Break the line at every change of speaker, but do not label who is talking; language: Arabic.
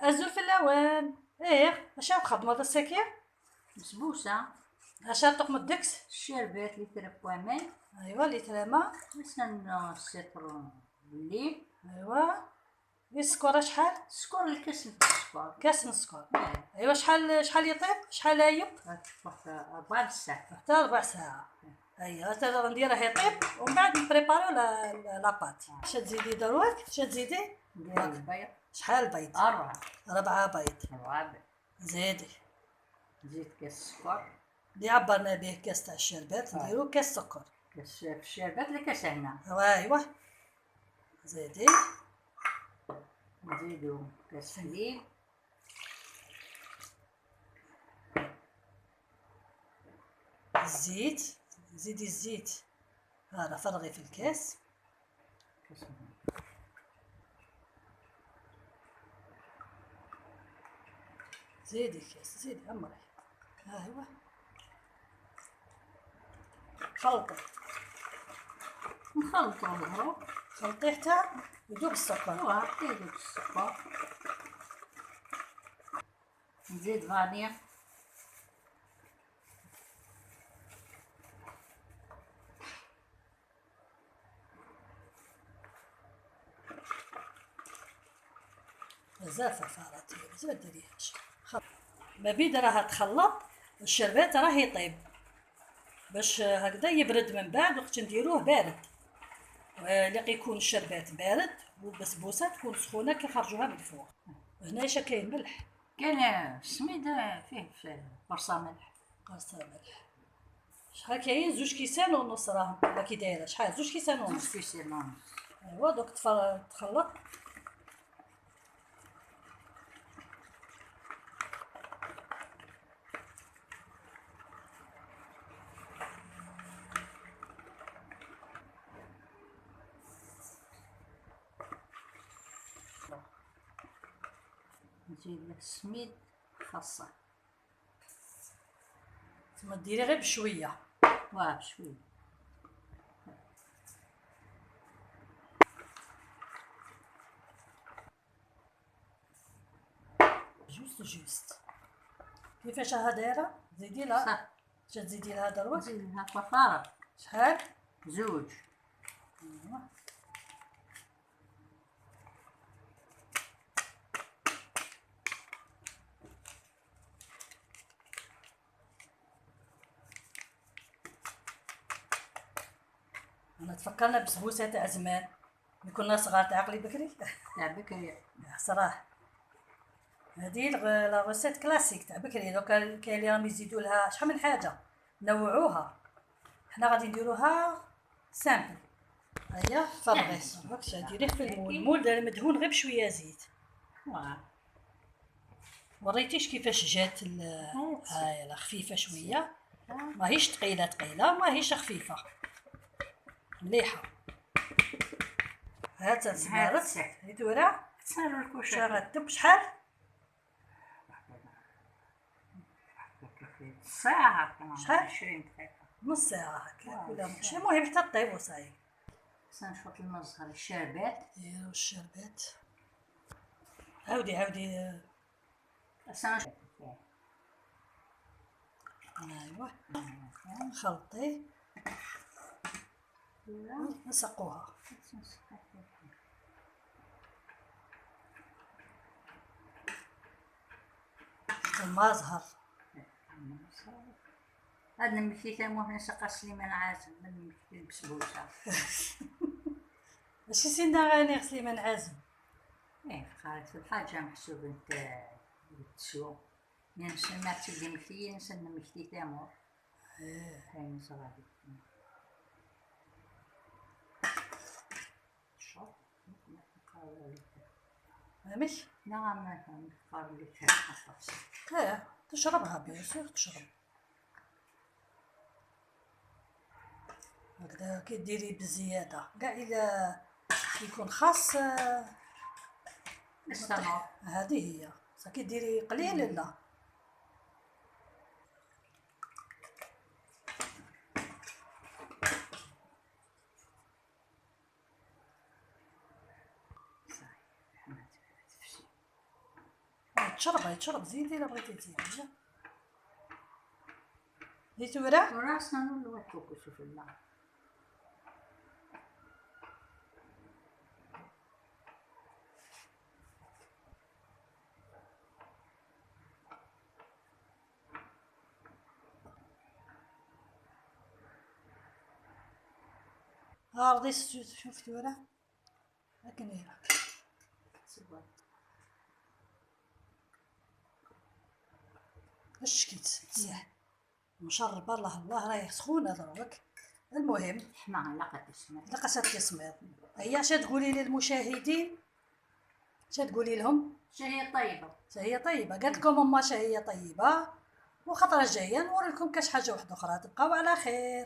أزول في اللوان. ايه اش تخدم هذا السكير؟
بسبوسة.
اش تقم الدكس؟
الشربات اللي تربوا ماء.
ايوا اللي ترمى.
نستنى السيترون بالليل.
ايوا. السكر شحال؟
السكر الكاس السكر.
كاس من السكر. ايوا شحال يطيب؟ شحال يايب؟
تطبخ 4 ساعات
حتى 4 ساعات. ايوا حتى نديره يطيب ومن بعد نبريباريو لاباط. اش تزيدي دروك؟ اش تزيدي؟
ندير البيض.
شحال البيض؟
4.
4 بيض.
4 بيض.
زيدي.
زيد كاس السكر
اللي عبرنا به كاس تاع الشربات نديرو كاس سكر.
كاس في الشربات اللي كاس هنا.
ايوا. زيدي.
نزيدو كاس حليب.
الزيت. زيدي الزيت. هذا فرغي في الكاس.
كاس
زيدي كاس زيدي عمري. ايوا. خلطي.
نخلطو مبروك.
خلطيه حتى يذوب السكر.
حتى يذوب السكر. نزيد فانيا.
بزاف فاراتي بزاف ديريهاش. ما بيد راها تخلط الشربات راه يطيب باش هكذا يبرد من بعد وقت نديروه بارد. لقي يكون الشربات بارد والبسبوسه تكون سخونه كي خرجوها من الفوق. هنا اش كاين ملح.
كاين سميد فيه قرصه ملح.
قرصه ملح. شحال كاين 2 كيسان ونص راهم ولا كي دايره شحال 2 كيسان ونص.
2 كيسان ونص.
ايوا دوك تخلط.
نزيد السميد خاصة.
ثم ديري غير بشويه.
بشويه.
جوست كيفاش ها دايره زيدي لها.
صح.
اش تزيدي لها دروك؟
نزيد لها فطارة.
شحال؟
2.
انا تفكرنا بسبوسه تاع زمان ملي كنا صغار تعقلي بكري.
تاع بكري.
صراحه هذه لا غوسيت كلاسيك تاع بكري. دوكا كاين اللي راهم يزيدوا لها شحال من حاجه نوعوها. حنا غادي نديروها سامبل. هيا فرغي دوك ديريه في المول داير مدهون غير بشويه زيت. وريتيش كيفاش جات هاي لا خفيفه شويه ماهيش ثقيله ماهيش خفيفه مليحه. ها تنسمرت هي دورة
تسمر الكوشه.
شغل شحال؟
ساعة.
شحال؟
20 دقيقة.
نص ساعة هكا ولا ماشي المهم حتى طيب وصايب.
نشوط الماء صغار الشربات.
ديرو الشربات. عاودي ايوا خلطي نسقوها. الماء زهر.
هاد المكتي تاعو نسقى سليمان عازم من المكتي البسبوسة.
ماشي سيدنا غاني سليمان عازم.
خالد في الحاجة محسوب تاع التسوق. يعني سمعت تدي مكتي نسن مكتي تامور. هاي صغاري. شوف
فهمت؟
نعم نقارن لك
لا تشربها بيسير تشرب هكذا كي ديري بزياده كاع اذا يكون خاص
السمر.
هذه هي كي ديري قليل لا. تشرب زيدي الا بغيتي تزيدي. زيتو وراه
وراسنا نولو واتوكو شوف الله.
ها رضي شفتي وراه لكن هي
سوا
اش كيتسيح مشربه الله راهي سخونه دروك. المهم
حنا لقت اسمها
لقصت التصميم. هي اش تقولي للمشاهدين؟ اش تقولي لهم؟
شهية طيبة.
شهية طيبه. قالت لكم اما شهية طيبه، وخطره جايه نوريكم كاش حاجه واحده اخرى. تبقاو على خير.